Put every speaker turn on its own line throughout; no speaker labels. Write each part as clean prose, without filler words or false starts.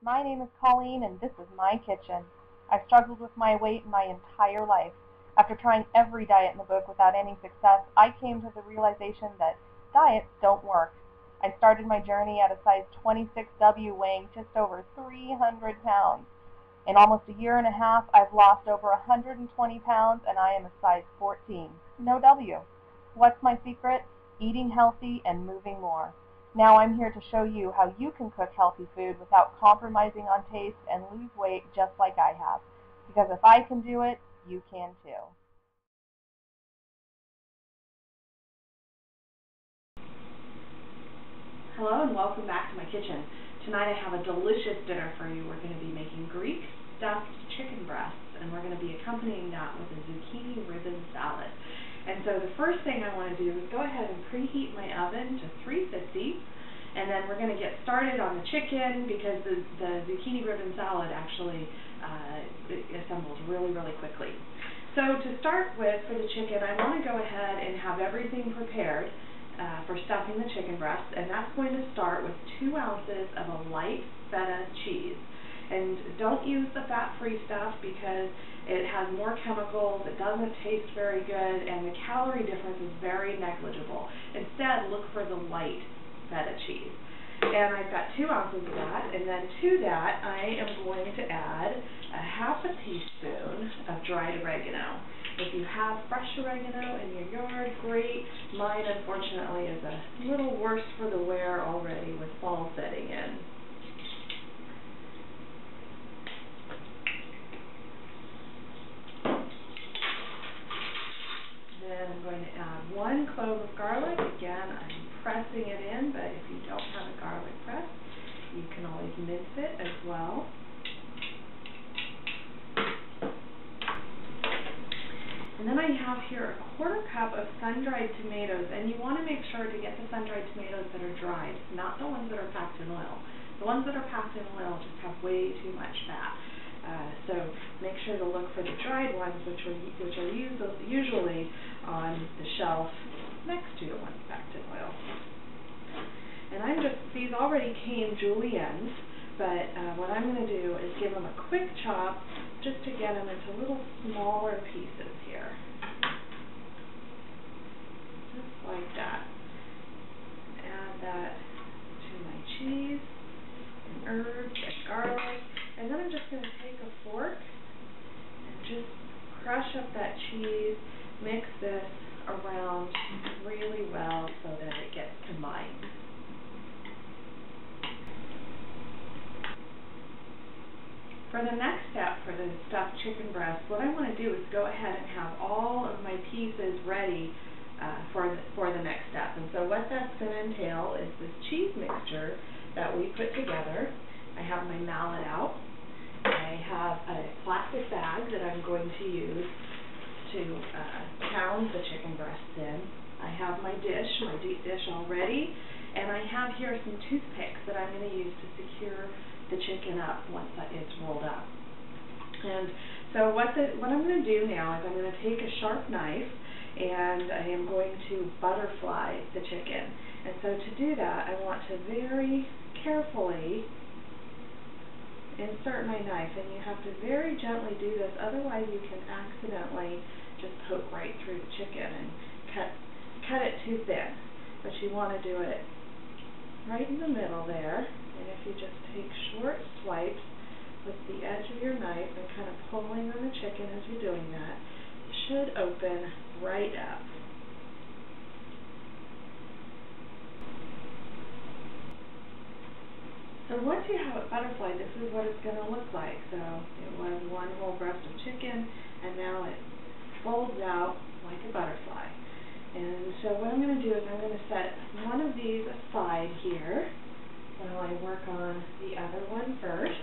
My name is Colleen, and this is my kitchen. I've struggled with my weight my entire life. After trying every diet in the book without any success, I came to the realization that diets don't work. I started my journey at a size 26W, weighing just over 300 pounds. In almost a year and a half, I've lost over 120 pounds, and I am a size 14. No W. What's my secret? Eating healthy and moving more. Now I'm here to show you how you can cook healthy food without compromising on taste and lose weight just like I have. Because if I can do it, you can too.
Hello and welcome back to my kitchen. Tonight I have a delicious dinner for you. We're going to be making Greek stuffed chicken breasts, and we're going to be accompanying that with a zucchini ribbon salad. And so the first thing I want to do is go ahead and preheat my oven to 350, and then we're going to get started on the chicken because the zucchini ribbon salad actually assembles really quickly. So to start with, for the chicken, I want to go ahead and have everything prepared for stuffing the chicken breast, and that's going to start with 2 ounces of a light feta cheese. And don't use the fat-free stuff because it has more chemicals, it doesn't taste very good, and the calorie difference is very negligible. Instead, look for the light feta cheese. And I've got 2 ounces of that, and then to that I am going to add a half a teaspoon of dried oregano. If you have fresh oregano in your yard, great. Mine, unfortunately, is a little worse for the wear already with fall setting in. Then I'm going to add 1 clove of garlic. Again, I'm pressing it in, but if you don't have a garlic press, you can always mince it as well. And then I have here a 1/4 cup of sun-dried tomatoes, and you want to make sure to get the sun-dried tomatoes that are dried, not the ones that are packed in oil. The ones that are packed in oil just have way too much fat. So make sure to look for the dried ones, which are usually on the shelf next to the ones packed in oil. And these already came juliennes, but what I'm going to do is give them a quick chop just to get them into little smaller pieces here. Just like that. Add that to my cheese and herbs and garlic. And then I'm just going to take a fork and just crush up that cheese, mix this around really well so that it gets combined. For the next step for the stuffed chicken breast, what I want to do is go ahead and have all of my pieces ready for the next step. And so what that's going to entail is this cheese mixture that we put together. I have my mallet out. I have a plastic bag that I'm going to use to pound the chicken breasts in. I have my dish, my deep dish all ready, and I have here some toothpicks that I'm going to use to secure the chicken up once it's rolled up. And so what I'm going to do now is I'm going to take a sharp knife and I am going to butterfly the chicken. And so to do that, I want to very carefully insert my knife, and you have to very gently do this, otherwise you can accidentally just poke right through the chicken and cut it too thin. But you want to do it right in the middle there, and if you just take short swipes with the edge of your knife and kind of pulling on the chicken as you're doing that, it should open right up. So once you have it butterflied, this is what it's going to look like. So it was 1 whole breast of chicken, and now it folds out like a butterfly. And so what I'm going to do is I'm going to set one of these aside here while I work on the other one first.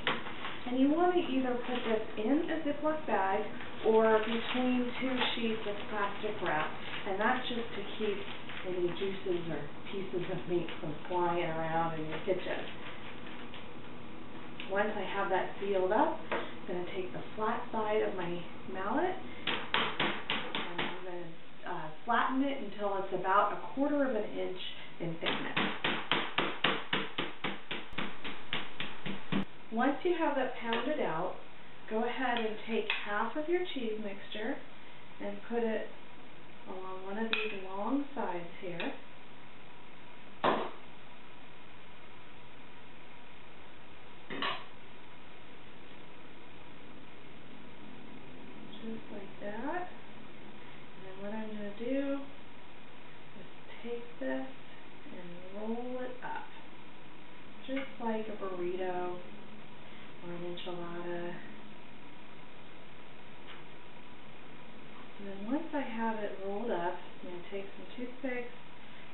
And you want to either put this in a Ziploc bag or between 2 sheets of plastic wrap, and that's just to keep any juices or pieces of meat from flying around in your kitchen. Once I have that sealed up, I'm going to take the flat side of my mallet and I'm going to flatten it until it's about 1/4 inch in thickness. Once you have that pounded out, go ahead and take half of your cheese mixture and put it along one of these long sides here. Just like that. And then what I'm going to do is take this and roll it up, just like a burrito or an enchilada. And then once I have it rolled up, I'm going to take some toothpicks.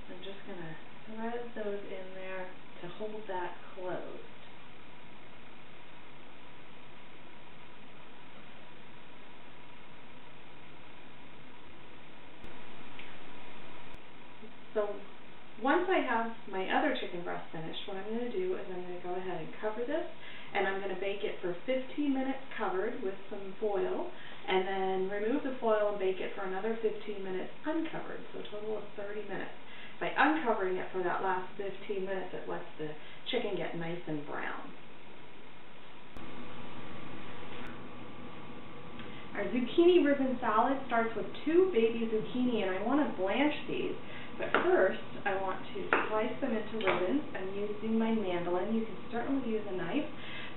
I'm just going to thread those in there to hold that closed. So once I have my other chicken breast finished, what I'm going to do is I'm going to go ahead and cover this, and I'm going to bake it for 15 minutes covered with some foil, and then remove the foil and bake it for another 15 minutes uncovered, so a total of 30 minutes. By uncovering it for that last 15 minutes, it lets the chicken get nice and brown. Our zucchini ribbon salad starts with 2 baby zucchini, and I want to blanch these. But first, I want to slice them into ribbons. I'm using my mandolin. You can certainly use a knife,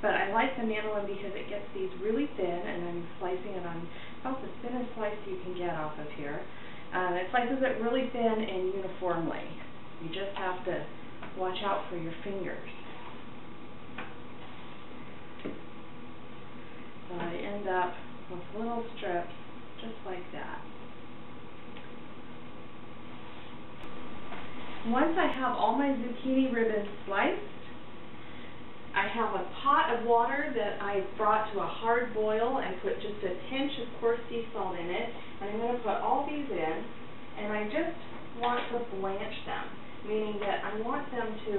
but I like the mandolin because it gets these really thin, and I'm slicing it on about the thinnest slice you can get off of here. It slices it really thin and uniformly. You just have to watch out for your fingers. So I end up with little strips just like that. Once I have all my zucchini ribbons sliced, I have a pot of water that I've brought to a hard boil and put just a pinch of coarse sea salt in it. And I'm going to put all these in, and I just want to blanch them, meaning that I want them to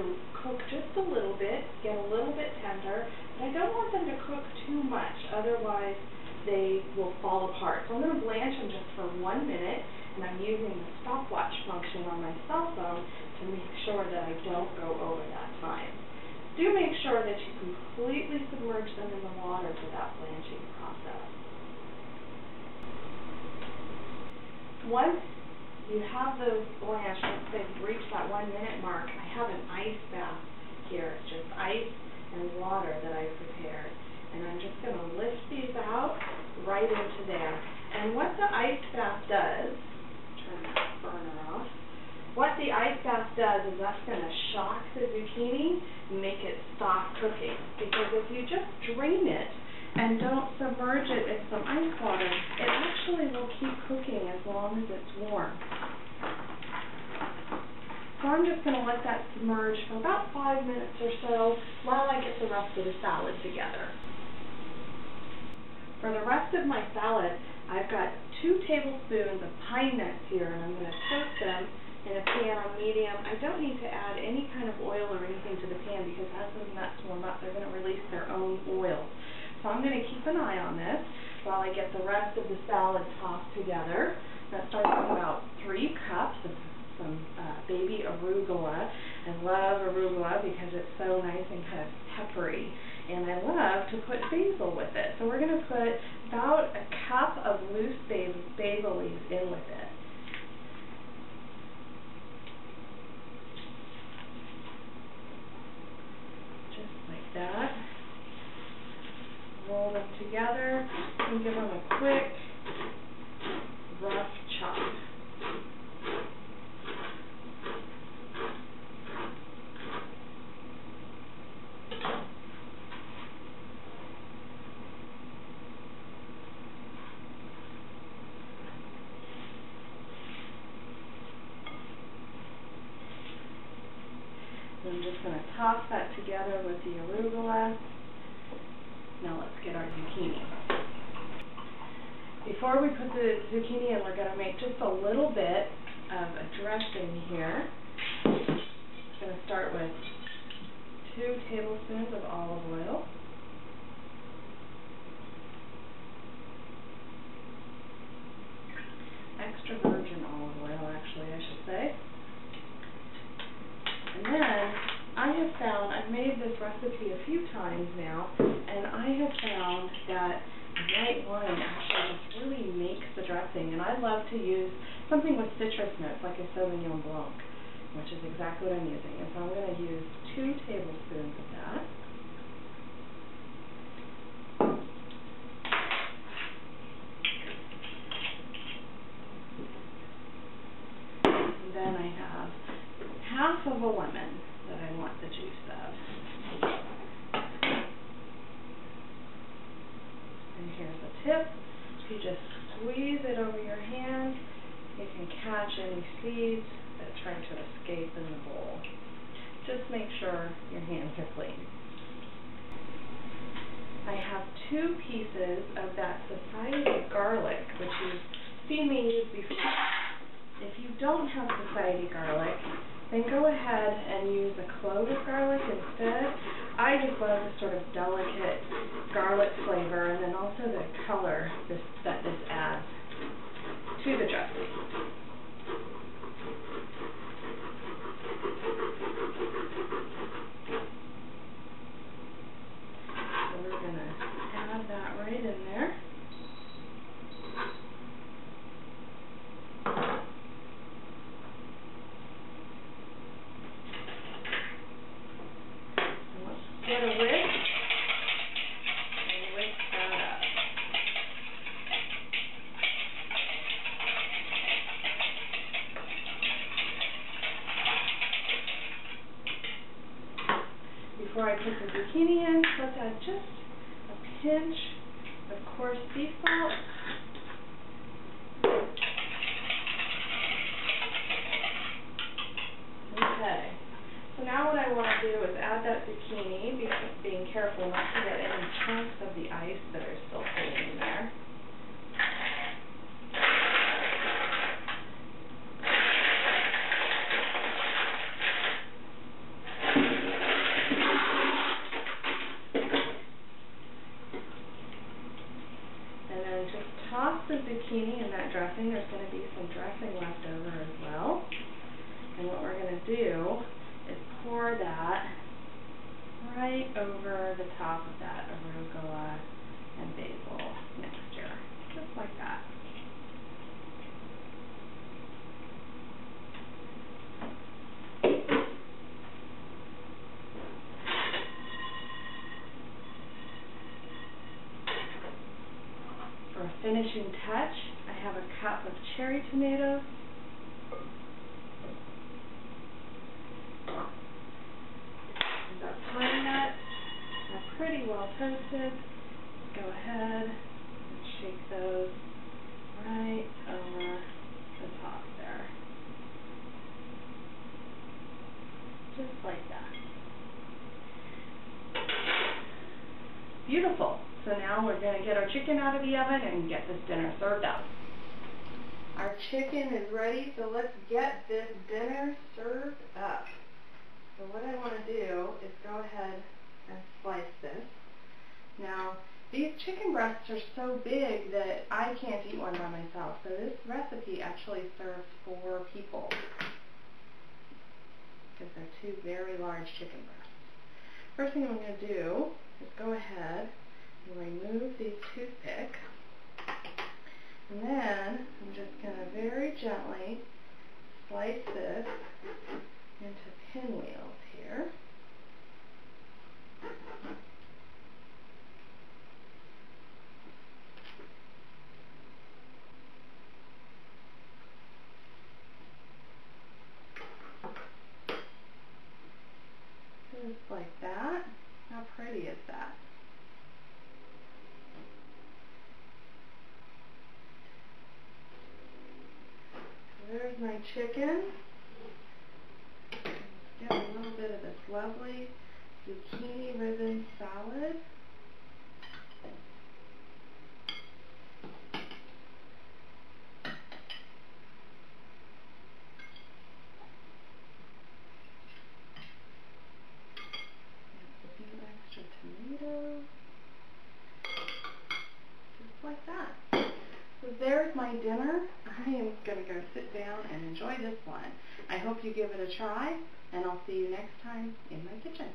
cook just a little bit, get a little bit tender, but I don't want them to cook too much, otherwise they will fall apart. So I'm going to blanch them just for 1 minute. And I'm using the stopwatch function on my cell phone to make sure that I don't go over that time. Do make sure that you completely submerge them in the water for that blanching process. Once you have those blanched, once they've reached that 1 minute mark, I have an ice bath here. It's just ice and water that I've prepared. And I'm just going to lift these out right into there. And what the ice bath does, turn that burner off. What the ice bath does is that's going to shock the zucchini and make it stop cooking. Because if you just drain it and don't submerge it in some ice water, it actually will keep cooking as long as it's warm. So I'm just going to let that submerge for about 5 minutes or so while I get the rest of the salad together. For the rest of my salad, I've got 2 tablespoons of pine nuts here, and I'm going to toast them in a pan on medium. I don't need to add any kind of oil or anything to the pan because as those nuts warm up, they're going to release their own oil. So I'm going to keep an eye on this while I get the rest of the salad tossed together. That starts with about 3 cups of some baby arugula. I love arugula because it's so nice and kind of peppery. And I love to put basil with it. So we're going to put about a cup of loose basil leaves in with it. Just like that. Roll them together and give them a quick, rough chop. I'm just going to toss that together with the arugula. Now let's get our zucchini. Before we put the zucchini in, we're going to make just a little bit of a dressing here. I'm going to start with 2 tablespoons of olive oil. Extra virgin olive oil, actually, I should say. And then I have found, I've made this recipe a few times, wines now, and I have found that white wine actually just really makes the dressing, and I love to use something with citrus notes like a Sauvignon Blanc, which is exactly what I'm using. And so I'm going to use 2 tablespoons of that. And then I have half of a lemon that I want the juice of. And here's a tip. If you just squeeze it over your hand, you can catch any seeds that try to escape in the bowl. Just make sure your hands are clean. I have 2 pieces of that society garlic, which you've seen me use before. If you don't have society garlic, then go ahead and use a clove of garlic instead. I just love the sort of delicate garlic flavor and then also the color that this adds to the dressing. So we're going to add that right in there. Get a whisk and whisk that up. Before I put the zucchini in, let's add just a pinch of coarse sea salt. Okay. So now what I want to do is add that zucchini, being careful not to get any chunks of the ice that are still sitting in there. And then just toss the zucchini in that dressing. There's going to be some dressing left over as well. And what we're going to do is pour that right over the top of that arugula and basil mixture, just like that. For a finishing touch, I have a cup of cherry tomatoes. Pine nuts are pretty well toasted. Go ahead and shake those right over the top there. Just like that. Beautiful. So now we're going to get our chicken out of the oven and get this dinner served up. Our chicken is ready, so let's get this dinner served up. So what I want to do is go ahead and slice this. Now, these chicken breasts are so big that I can't eat one by myself. So this recipe actually serves 4 people because they're 2 very large chicken breasts. First thing I'm going to do is go ahead and remove these toothpicks. And then I'm just going to very gently slice this into pinwheels here. Just like that. How pretty is that? So there's my chicken. Get a little bit of this lovely zucchini ribbon salad. A few extra tomatoes. Just like that. So there's my dinner. I am going to go sit down and enjoy this one. I hope you give it a try, and I'll see you next time in my kitchen.